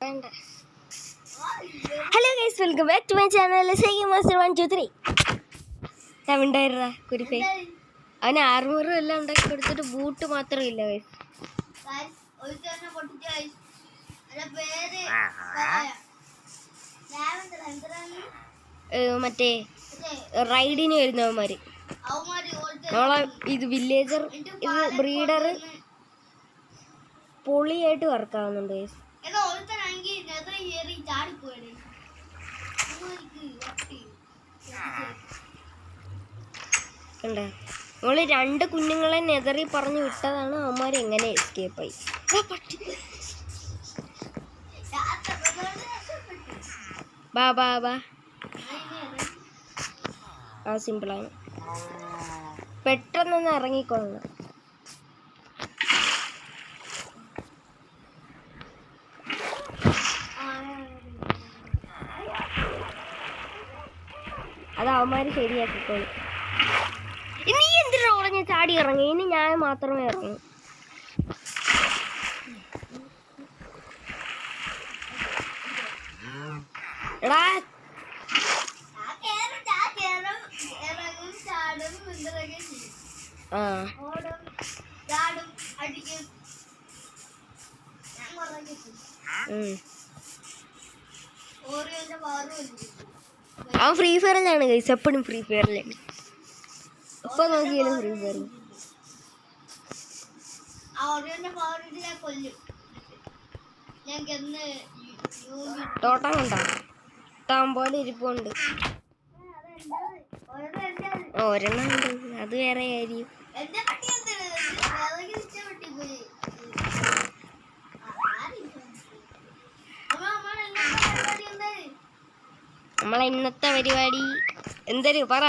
പറയണ്ട. Hello guys, welcome back to my channel. Master 1 2 3 ഞാൻ ഉണ്ടായിരുന്ന കുരിപ്പേ അവന് ആർമൂറും എല്ലാം ഉണ്ടാക്കി കൊടുത്തിട്ട് ബൂട്ട് മാത്രമില്ല ഗൈസ്. മറ്റേ റൈഡിന് വരുന്നവന്മാര് നമ്മളെ ഇത് വില്ലേജർ ഇത് ബ്രീഡർ പൊളിയായിട്ട് വർക്കാവുന്നുണ്ട് ഗൈസ്. കണ്ടേ, നമ്മള് 2 കുഞ്ഞുങ്ങളെ നെതറി പറഞ്ഞു വിട്ടതാണ്. അവന്മാർ എങ്ങനെ എസ്കേപ്പായി. ബാ ബാ ബാ ആ സിമ്പിളാണ്, പെട്ടെന്നൊന്ന് ഇറങ്ങിക്കൊള്ളണം. അത് അവന്മാര് ശരിയാക്കിക്കോളും. നീ എന്തിനാ ഉടനെ ചാടി ഇറങ്ങി? ഇനി ഞാൻ മാത്രമേ ഇറങ്ങൂ. എടാ അവൻ ഫ്രീ ഫയറിലാണ് ഗൈസ്, എപ്പോഴും ഫ്രീ ഫയറിലാണ്. ഇപ്പൊ നോക്കിയാലും ഫ്രീ ഫയറിൽ തോട്ടം കണ്ടോ? ഇഷ്ടം പോലെ ഇരിപ്പുണ്ട്. ഒരെണ്ണം ഉണ്ട്, അത് വേറെ കാര്യം. നമ്മളെ ഇന്നത്തെ പരിപാടി എന്തൊരു പറ.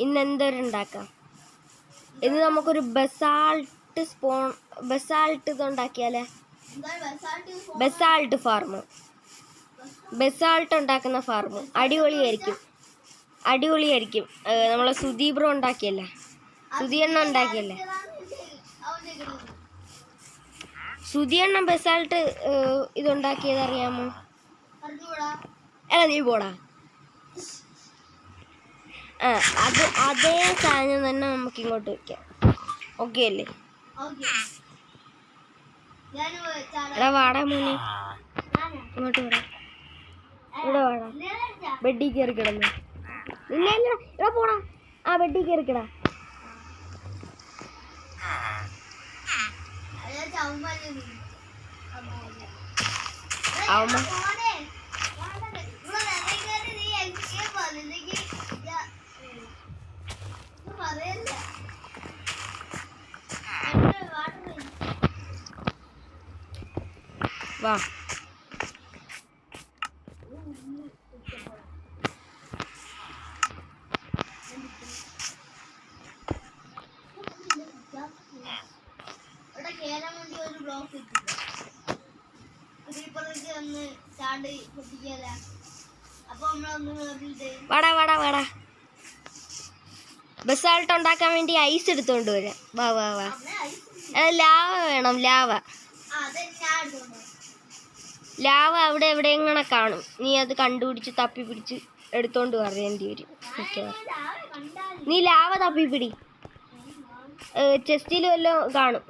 ഇന്ന് എന്തൊരുണ്ടാക്കാം. ഇന്ന് നമുക്കൊരു ബസാൾട്ട് ഇതുണ്ടാക്കിയാലേ. ബസാൾട്ട് ഫാർം, ബസാൾട്ട് ഉണ്ടാക്കുന്ന ഫാർം അടിപൊളിയായിരിക്കും. നമ്മളെ സുധീബ്രോ ഉണ്ടാക്കിയല്ലേ, സുധിയണ്ണ ഉണ്ടാക്കിയല്ലേ. സുധിയണ്ണ ബസാൾട്ട് ഇതുണ്ടാക്കിയത് അറിയാമോ? അല്ല നീ പോടാ. അതേ സാധനം തന്നെ നമുക്ക് ഇങ്ങോട്ട് വെക്കാം. ഓക്കെ അല്ലേ? എടാ വാടാ മോനെ, ഇങ്ങോട്ട് വാടാ. ഇവിടെ വാടാ, ബെഡിൽ കയറി കിടന്നു. എടാ പോടാ, ആ ബെഡിൽ കയറി കിടാ. അവമ്മ വാ. വാടാ വാടാ വാടാ. ബസാൾട്ട് ഉണ്ടാക്കാൻ വേണ്ടി ഐസ് എടുത്തോണ്ട് വരാം. വാ വാ വാ. ലാവ വേണം, ലാവ അവിടെ എവിടെ എങ്ങനെ കാണും. നീ അത് കണ്ടുപിടിച്ച് തപ്പി പിടിച്ച് എടുത്തോണ്ട് വരേണ്ടി വരും. നീ ലാവ തപ്പിപ്പിടി, ചെസ്റ്റിൽ വല്ലതും കാണും.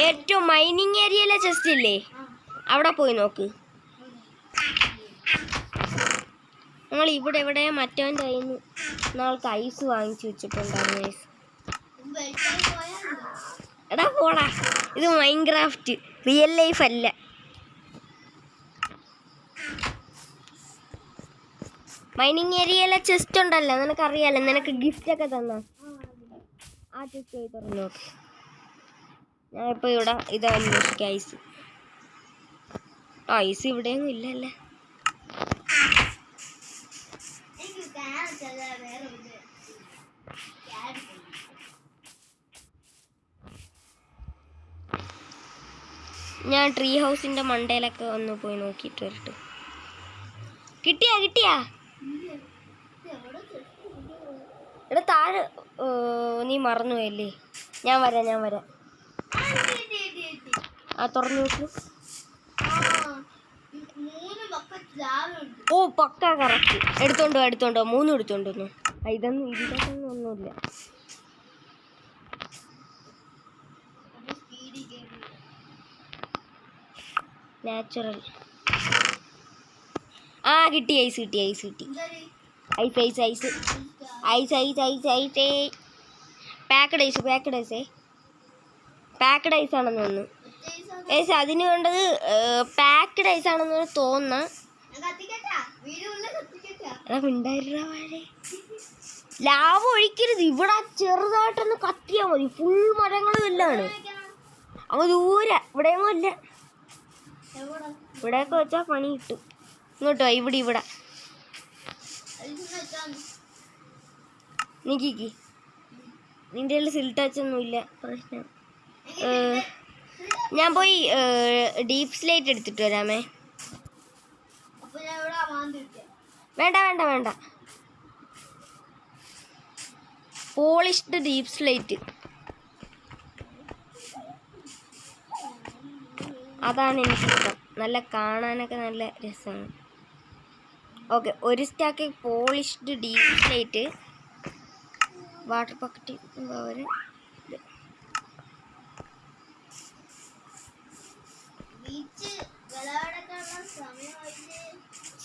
ഏറ്റവും മൈനിങ് ഏരിയയിലെ ചെസ്റ്റ് ഇല്ലേ, അവിടെ പോയി നോക്ക്. നമ്മൾ ഇവിടെ എവിടെ മറ്റവൻ്റെ കയ്യിൽ നിന്ന് നാൾക്ക് ഐസ് വാങ്ങിച്ചു വെച്ചിട്ടുണ്ടായിരുന്നു ഐസ്. എടാ പോടാ, ഇത് മൈൻക്രാഫ്റ്റ്, റിയൽ ലൈഫ് അല്ല. മൈനിങ് ഏരിയയിലെ ചെസ്റ്റ് ഉണ്ടല്ലോ, നിനക്കറിയാലോ, നിനക്ക് ഗിഫ്റ്റ് ഒക്കെ തന്ന ആ ചെസ്റ്റ് പോയി തുറന്നു നോക്ക്. ഞാനിപ്പോൾ ഇവിടെ ഇതാ അന്വേഷിക്കാം ഐസ് ഇവിടെയൊന്നും ഇല്ലല്ലേ. ഞാൻ ട്രീ ഹൗസിന്റെ മണ്ടയിലൊക്കെ ഒന്ന് പോയി നോക്കിയിട്ട് വരട്ടെ. കിട്ടിയാ? എടാ താഴെ നീ മറന്നുപോയല്ലേ? ഞാൻ വരാം. ആ തുറന്നു നോക്കൂ. ഓ പക്ക കറക്റ്റ്. എടുത്തോണ്ടോ 3 എടുത്തോണ്ടോന്നു. ഇതൊന്നും ഒന്നുമില്ല. നാച്ചുറൽ. ആ കിട്ടി. ഐസ്. പാക്കഡ് ഐസ് ആണെന്ന് തോന്നുന്നു. ഐസ് അതിന് വേണ്ടത് പാക്കഡ് ഐസ് ആണെന്ന് തോന്നുന്ന. ലാവ ഒഴിക്കരുത്. ഇവിടെ ചെറുതായിട്ടൊന്ന് കത്തിയാൽ മതി. ഫുൾ മരങ്ങളും എല്ലാമാണ്. അങ്ങ് ദൂരെ ഇവിടെയൊന്നും ഇല്ല. ഇവിടെയൊക്കെ വെച്ചാൽ പണി കിട്ടും. ഇങ്ങോട്ടോ ഇവിടെ നീക്കി. നിന്റെ കയ്യിൽ സിൽ ടച്ച് ഒന്നുമില്ല. പ്രശ്നം. ഞാൻ പോയി ഡീപ് സ്ലേറ്റ് എടുത്തിട്ട് വരാമേ. വേണ്ട. പോളിഷ്ഡ് ഡീപ് സ്ലേറ്റ് അതാണ് എനിക്കിഷ്ടം. നല്ല കാണാനൊക്കെ നല്ല രസമാണ്. ഓക്കെ, ഒരു stack polished deep slate. Water bucket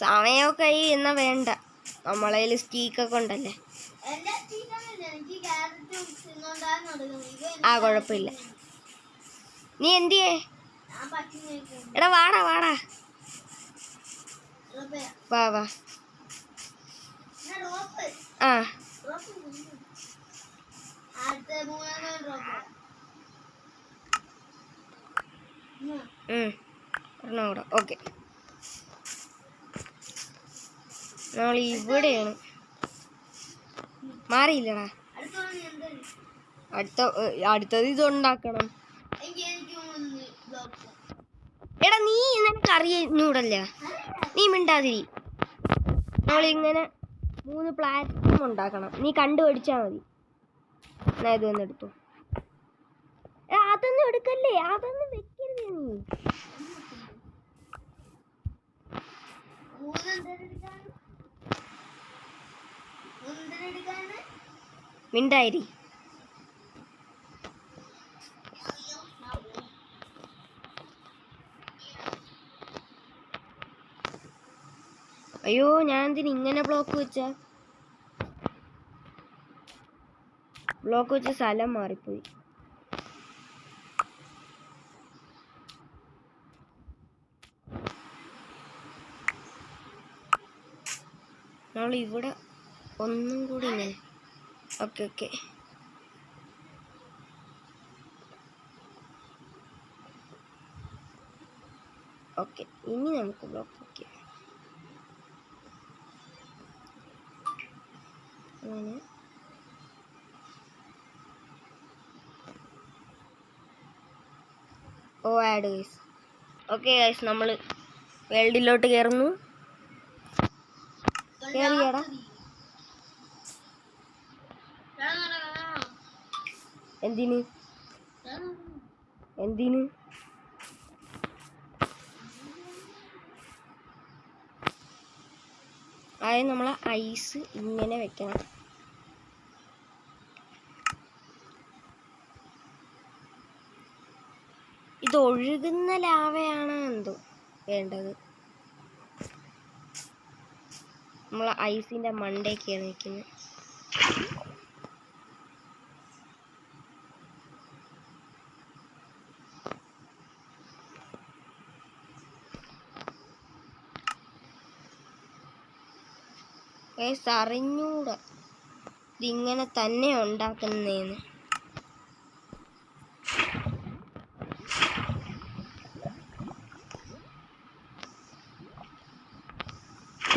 സമയമൊക്കെ എന്നാ വേണ്ട. നമ്മളതിൽ സ്റ്റീക്കൊക്കെ ഉണ്ടല്ലേ. ആ കുഴപ്പമില്ല. നീ എന്തിയേ? എടാ വാടാ വാ. ആ കൂടെ. ഓക്കെ, നമ്മൾ ഇവിടെയാണ്. മാറിയില്ലടാ. അടുത്തത് ഇതുണ്ടാക്കണം. എടാ നീ നിനക്ക് അറിയൂടല്ല. നീ മിണ്ടാതിരി. നമ്മളിങ്ങനെ 3 പ്ലാറ്റ്ഫോം ഉണ്ടാക്കണം. നീ കണ്ടുപിടിച്ചാൽ മതി. എന്നാ ഇത് വന്നെടുത്തു. അതൊന്നും എടുക്കല്ലേ. അതൊന്നും വെക്കരുത് നീ. മിണ്ടായിരി. അയ്യോ, ഞാൻ എന്തിന് ഇങ്ങനെ ബ്ലോക്ക് വെച്ച സ്ഥലം മാറിപ്പോയി. നമ്മൾ ഇവിടെ ഒന്നും കൂടി ഇങ്ങനെ. ഓക്കെ. ഇനി നമുക്ക് ബ്ലോക്ക് വെക്കാം. അങ്ങനെ ആഡ് ഗൈസ്. ഓക്കെ ഗൈസ്, നമ്മൾ വേൾഡിലോട്ട് കയറുന്നു. കേറിയടാ. എന്തിന് ആദ്യം നമ്മൾ ഐസ് ഇങ്ങനെ വെക്കണം. ഇത് ഒഴുകുന്ന ലാവയാണ് എന്തോ വേണ്ടത്. നമ്മൾ ഐസിന്റെ മണ്ടേക്കാണ് നിൽക്കുന്നത്. അറിഞ്ഞൂടാ ഇതിങ്ങനെ തന്നെ ഉണ്ടാക്കുന്നേന്ന്.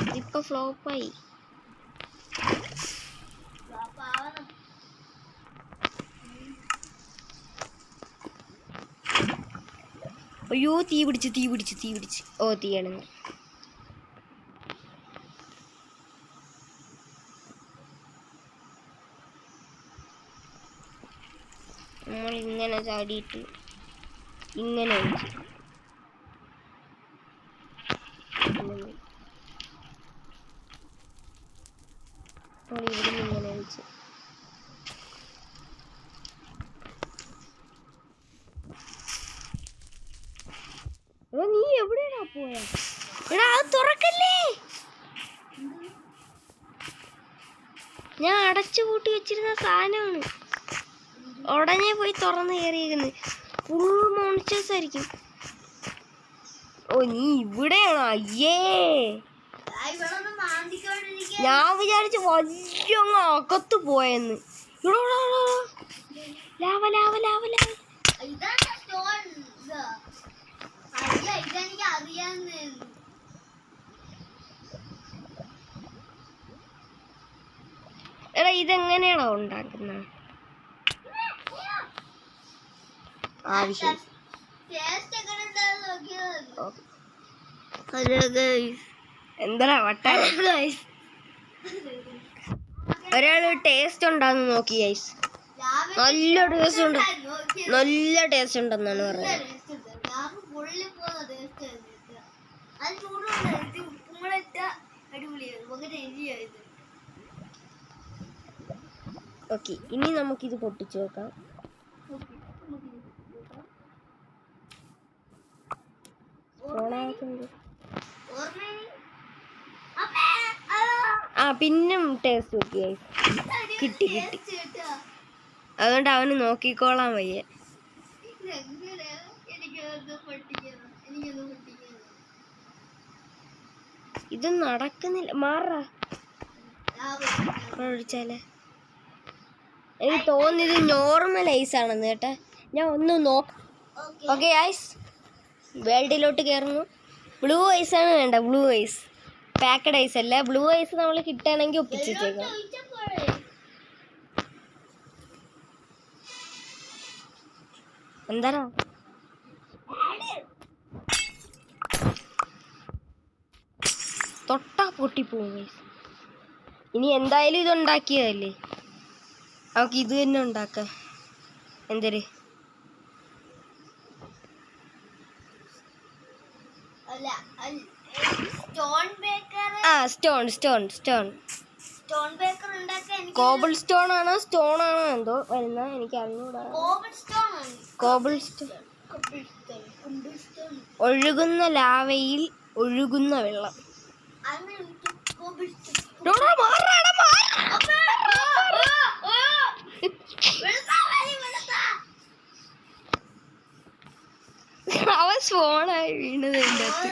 ഇതിപ്പോ ഫ്ലോപ്പായി. അയ്യോ, തീ പിടിച്ച്. ഓ, തീയാണെന്ന്. നമ്മൾ ഇങ്ങനെ ചാടിയിട്ട് ഇങ്ങനെ ഒഴിച്ച് നമ്മൾ ഇവിടുന്ന് ഇങ്ങനെ ഒഴിച്ച് നീ എവിടെയാ പോയാ? എടാ അത് തുറക്കല്ലേ, ഞാൻ അടച്ചു പൂട്ടി വെച്ചിരുന്ന സാധനമാണ്. ഉടനെ പോയി തുറന്ന് കയറിയിരിക്കുന്നത്. ഫുൾ മോൺസ്റ്റേഴ്സ് ആയിരിക്കും. ഓ നീ ഇവിടെയാണോ? അയ്യേ, ഞാൻ വിചാരിച്ചു വലിയ അകത്ത് പോയെന്ന്. Lava lava lava lava. എടാ ഇതെങ്ങനെയാണോ ഉണ്ടാക്കുന്നത്? എന്താ വട്ട ഒരാള് ടേസ്റ്റ് ഉണ്ടാന്ന് നോക്കി ഗൈസ്. നല്ല ടേസ്റ്റ് ഉണ്ട്, നല്ല ടേസ്റ്റ് ഉണ്ടെന്നാണ് പറഞ്ഞത്. ഓക്കെ, ഇനി നമുക്കിത് പൊട്ടിച്ചു നോക്കാം. ആ പിന്നെ ടേസ്റ്റ് നോക്കി കിട്ടി. അതുകൊണ്ട് അവന് നോക്കിക്കോളാൻ വയ്യ. ഇത് നടക്കുന്നില്ല. മാറാ ഒഴിച്ചാലേ എനിക്ക് തോന്നിയത് നോർമൽ ഐസ് ആണെന്ന് കേട്ടാ. ഞാൻ ഒന്ന് നോക്കാം. ഓക്കെ ഐസ് വേൾഡിലോട്ട് കയറുന്നു. ബ്ലൂ ഐസാണ് വേണ്ട, ബ്ലൂ ഐസ്, പാക്കഡ് ഐസ് അല്ല. ബ്ലൂ ഐസ് നമ്മൾ കിട്ടുകയാണെങ്കിൽ ഒപ്പിച്ചേക്കാം. എന്താ തൊട്ടാ പൊട്ടിപ്പോവും ഐസ്. ഇനി എന്തായാലും ഇതുണ്ടാക്കിയതല്ലേ, നമുക്ക് ഇത് തന്നെ ഉണ്ടാക്കാം. എന്തര് കോബിൾ സ്റ്റോൺ ആണോ സ്റ്റോൺ ആണോ എന്തോ വരുന്ന എനിക്ക് അറിഞ്ഞൂടാ. Cobble stone. ഒഴുകുന്ന ലാവയിൽ ഒഴുകുന്ന വെള്ളം. അവൻ സ്പോണായി വീണത് എൻ്റെ അടുത്ത്.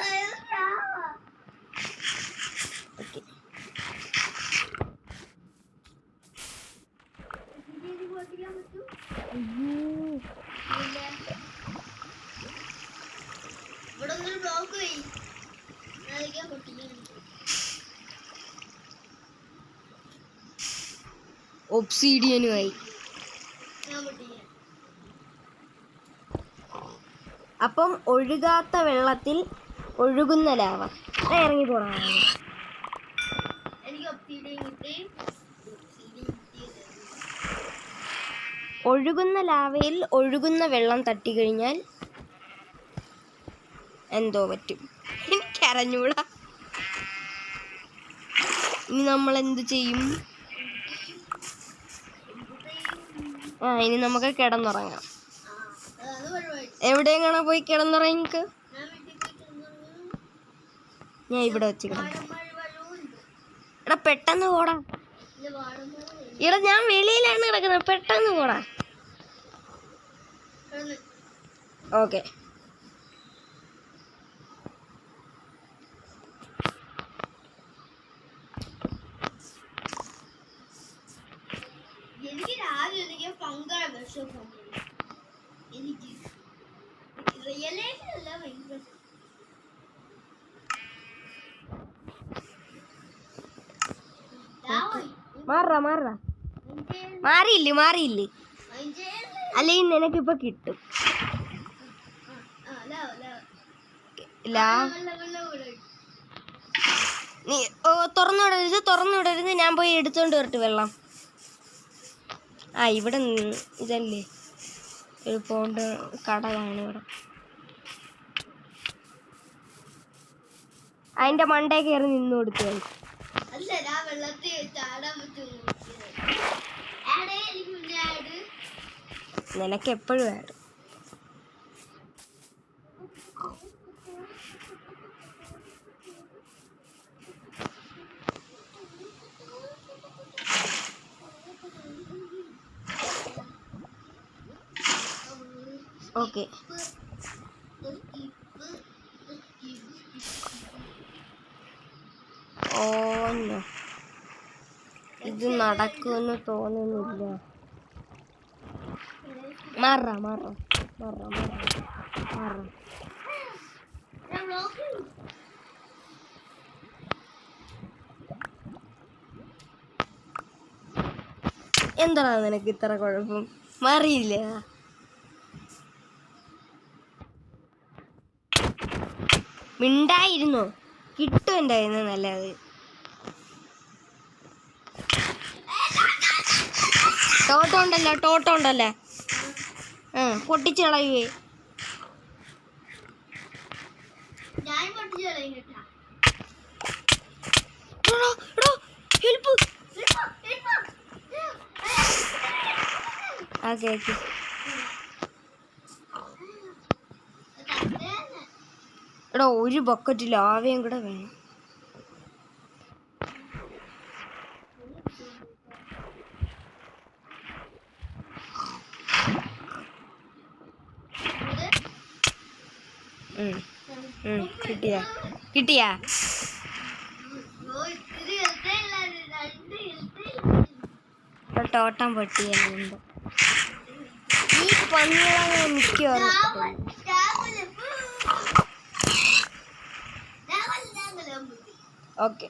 ഒബ്സീഡിയനുമായി. അപ്പം ഒഴുകാത്ത വെള്ളത്തിൽ ഒഴുകുന്ന ലാവ. ഇറങ്ങി പോണ ഒഴുകുന്ന ലാവയിൽ ഒഴുകുന്ന വെള്ളം തട്ടിക്കഴിഞ്ഞാൽ എന്തോ പറ്റും, എനിക്കറിഞ്ഞൂടാ. ഇനി നമ്മൾ എന്ത് ചെയ്യും? ഇനി നമുക്ക് കിടന്നുറങ്ങാം. എവിടെയെങ്ങാണോ പോയി കിടന്നുറങ്ങിക്ക്. ഞാൻ ഇവിടെ വെച്ച് എടാ പെട്ടെന്ന് പോടാ. ഇവിടെ ഞാൻ വെളിയിലാണ് കിടക്കുന്നത്, പെട്ടെന്ന് പോടാ. ഓക്കെ എനിക്ക് രാവിലെ പങ്കാള വിഷം എനിക്ക് റിയൽ ലൈഫിലല്ല ഭയങ്കര മാറിയില്ലേ അല്ലെങ്കിൽ നിനക്കിപ്പോ കിട്ടും. നീ തുറന്നുവിടരുത്. ഞാൻ പോയി എടുത്തോണ്ട് വരട്ടെ വെള്ളം. ഇവിടെ ഇതല്ലേ ഒരു പോണ്ട് കടലാണ് ഇവിടെ. അതിന്റെ മണ്ടേ കയറി നിന്ന് കൊടുത്തു. അല്ല ഞാൻ വെള്ളത്തിൽ ചാടാൻ പറ്റുമോ? നിനക്ക് എപ്പോഴും ആഡ്. ഓക്കെ, ഓന്നോ ഇത് നടക്കുമെന്ന് തോന്നുന്നില്ല. മാറ മാറ മാറ മാറ മാറ. എന്താണ് നിനക്ക് ഇത്ര കുഴപ്പം? മാറിയില്ല. മിണ്ടായിരുന്നോ? കിട്ടും എൻ്റെ കയ്യിൽ നിന്ന് നല്ലത്. ടോട്ടോ ഉണ്ടല്ലേ, പൊട്ടിച്ച് കളയുവേ. Okay okay. എടാ ഒരു ബക്കറ്റ് ലാവയും കൂടെ വേണം. കിട്ടിയാ കിട്ടിയാ? ടോട്ടം പൊട്ടിയുണ്ട്. ഈ പന്നികളങ്ങനെ മിക്കവാറും. Okay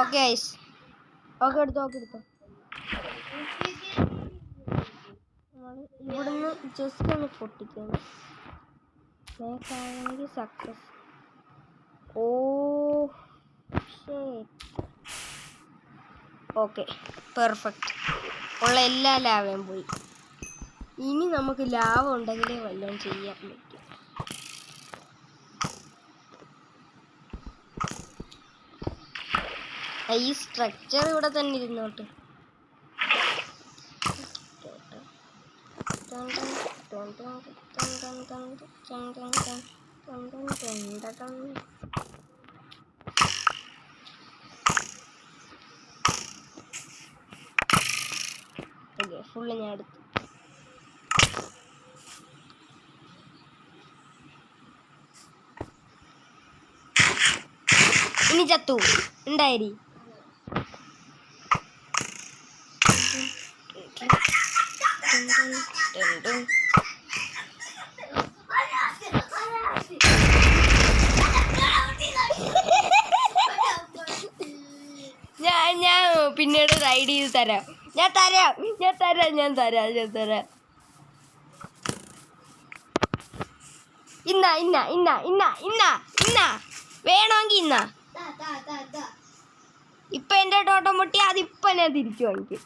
okay ice. ഓക്കെ എടുത്തോ, ഓക്കെ എടുത്തോ. ഇവിടുന്ന് ജസ്റ്റ് ഒന്ന് പൊട്ടിക്കണം. മേക്കാണെങ്കിൽ സക്സസ്. ഓ ഓക്കെ, പെർഫെക്റ്റ്. ഉള്ള എല്ലാ ലാവയും പോയി. ഇനി നമുക്ക് ലാവ ഉണ്ടെങ്കിലേ വല്ലതും ചെയ്യാൻ പറ്റും. ഈ സ്ട്രക്ചർ ഇവിടെ തന്നെ ഇരുന്നോട്ട്. ഫുള്ള് ഞാൻ എടുത്തു. ഇനി ചത്തു ഉണ്ടായി. ഞാൻ പിന്നീട് റൈഡ് ചെയ്ത് തരാം. ഞാൻ തരാം. ഇന്ന വേണമെങ്കിൽ ഇന്ന. ഇപ്പൊ എന്റെ ടോട്ടം പൊട്ടി, അതിപ്പോ ഞാൻ തിരിച്ചു വാങ്ങിക്കും.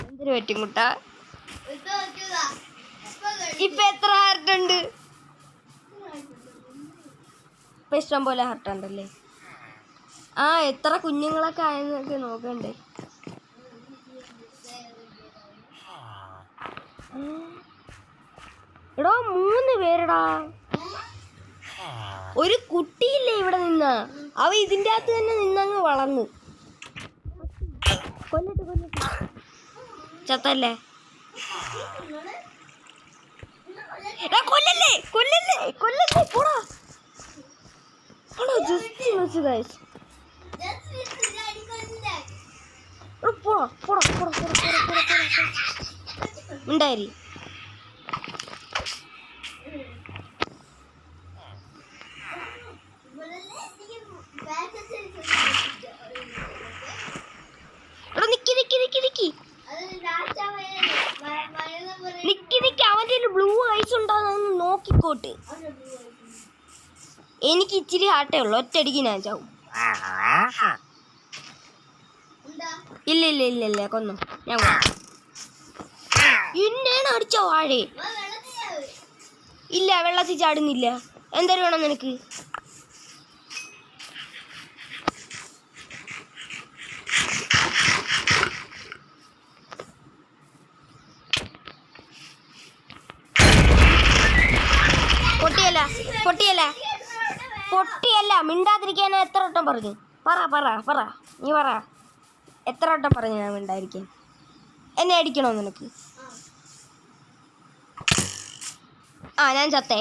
എന്തിനു പറ്റും കുട്ട? ഇപ്പൊ എത്ര ഹാർട്ട് ഉണ്ട്? ഇപ്പൊ ഇഷ്ടം പോലെ ഹാർട്ട് ഉണ്ടല്ലേ. എത്ര കുഞ്ഞുങ്ങളൊക്കെ ആയെന്നൊക്കെ നോക്കണ്ടേ. എടാ 3 പേരെടാ. ഒരു കുട്ടിയില്ലേ ഇവിടെ നിന്ന്? അവ ഇതിന്റെ അകത്ത് തന്നെ നിന്നങ്ങ് വളർന്നു. കൊല്ലട്ട് ചത്തല്ലേ? കൊല്ലല്ലേ പോടാ. Just guys. ഉണ്ടായി. നിക്ക് അവന്റെ ബ്ലൂ ഐസ് ഉണ്ടാകുന്ന നോക്കിക്കോട്ട്. എനിക്ക് ഇച്ചിരി ഹാർട്ടേ ഉള്ളൂ, ഒറ്റയടിക്ക് ഞാൻ ചാവും. എന്താ ഇല്ല ഇല്ല ഇല്ല ഇല്ല കൊന്നു ഞാൻ ഇന്നേണ് അടിച്ചോ വാഴേ. ഇല്ല വെള്ളത്തിൽ ചാടുന്നില്ല. എന്തായാലും വേണം നിനക്ക്? പൊട്ടിയല്ല പൊട്ടിയല്ല പൊട്ടിയല്ല. മിണ്ടാതിരിക്കാൻ എത്ര വട്ടം പറഞ്ഞു? പറ പറ പറ നീ പറ. എത്ര വട്ടം പറഞ്ഞു ഞാൻ മിണ്ടായിരിക്കാൻ? എന്നെ അടിക്കണോ നിനക്ക്? ആ ഞാൻ ചത്തേ.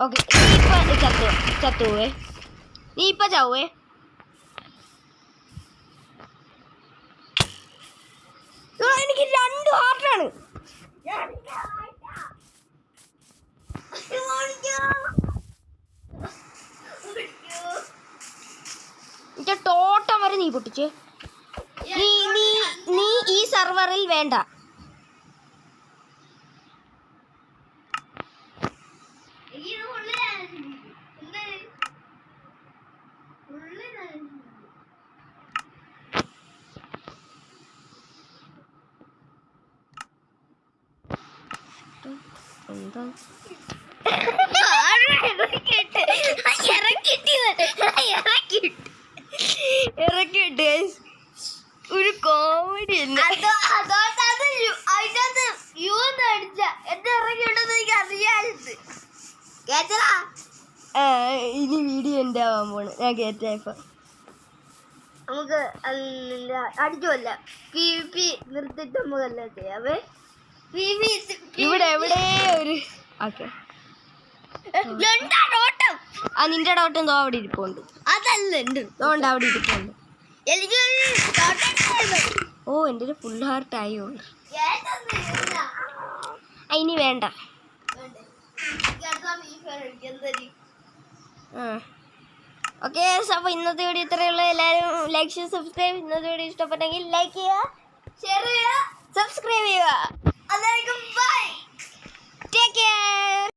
ഓക്കെ നീ ഇപ്പൊ ചത്തുവേ. നീ ഇപ്പൊ ചാവേ. എനിക്ക് 2 ഹാർട്ടാണ്. എന്റെ ടോട്ടം വരെ നീ പൊട്ടിച്ച്. നീ നീ നീ ഈ സെർവറിൽ വേണ്ട. എന്താ ഇറക്കിട്ട് ഒരു കോമഡി. ഇനി വീഡിയോ എൻ്റെ ആവാൻ പോണ്. ഞാൻ കേറ്റായപ്പോ നമുക്ക് അടിക്കുമല്ല PVP നിർത്തിട്ട് നമുക്കല്ല ചെയ്യാവേ. ഇവിടെ എവിടെ ഒരു ഓക്കെ. ആ നിന്റെ ഡോട്ടം എന്തോ അവിടെ ഇരിപ്പുണ്ട്. അതല്ല അതുകൊണ്ട് അവിടെ ഇരിപ്പുണ്ട്. എനിക്ക് ഓ എൻ്റെ ഫുൾ ഹാർട്ടായോ. ഇനി വേണ്ട. ഓക്കെ അപ്പോൾ ഇന്നത്തെ വീഡിയോ ഇത്രയുള്ള. എല്ലാവരും ലൈക്ക് ചെയ്യുക, സബ്സ്ക്രൈബ്. ഇന്നത്തെ വീഡിയോ ഇഷ്ടപ്പെട്ടെങ്കിൽ ലൈക്ക് ചെയ്യുക, ഷെയർ ചെയ്യുക, സബ്സ്ക്രൈബ് ചെയ്യുക. അതായിരിക്കും. Bye, take care.